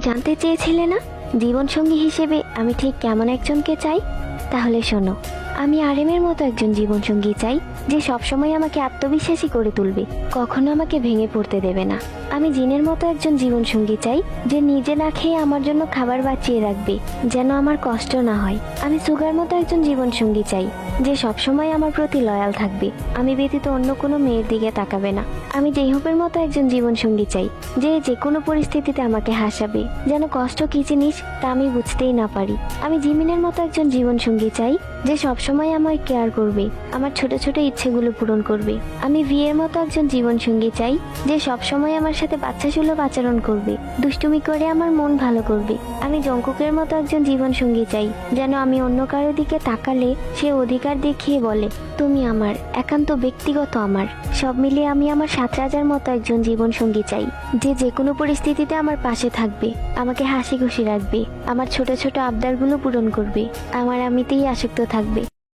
জানতে চেয়েছিলে না জীবনসঙ্গী হিসেবে আমি ঠিক কেমন একজনকে চাই? তাহলে শোনো, আমি আরেমের মতো একজন জীবনসঙ্গী চাই, যে সবসময় আমাকে আত্মবিশ্বাসী করে তুলবে, কখনো আমাকে ভেঙে পড়তে দেবে না। আমি জিনের মতো একজন জীবনসঙ্গী চাই, যে নিজে না খেয়ে আমার জন্য খাবার বাঁচিয়ে রাখবে, যেন আমার কষ্ট না হয়। আমি সুগার মতো একজন জীবনসঙ্গী চাই, যে সবসময় আমার প্রতি লয়াল থাকবে, আমি ব্যতীত অন্য কোনো মেয়ের দিকে তাকাবে না। আমি জেহুবের মতো একজন জীবনসঙ্গী চাই, যে যে কোনো পরিস্থিতিতে আমাকে হাসাবে, যেন কষ্ট কি জিনিস তা আমি বুঝতেই না পারি। আমি জিমিনের মতো একজন জীবনসঙ্গী চাই, যে সবসময় আমায় কেয়ার করবে, আমার ছোট ছোট ইচ্ছেগুলো পূরণ করবে। আমি ভিয়ের মতো একজন জীবনসঙ্গী চাই, যে সবসময় আমার সাথে বাচ্চাসুলভ আচরণ করবে, দুষ্টুমি করে আমার মন ভালো করবে। আমি জঙ্কুকের মতো একজন জীবনসঙ্গী চাই, যেন আমি অন্য কারো দিকে তাকালে সে অধিকার দেখিয়ে বলে, তুমি আমার, একান্ত ব্যক্তিগত আমার। সব মিলিয়ে আমি আমার 7 রাজার মতো একজন জীবনসঙ্গী চাই, যে যে কোনো পরিস্থিতিতে আমার পাশে থাকবে, আমাকে হাসি খুশি রাখবে, আমার ছোট ছোট আবদারগুলো পূরণ করবে, আমার আমিতেই আসক্ত থাকবে।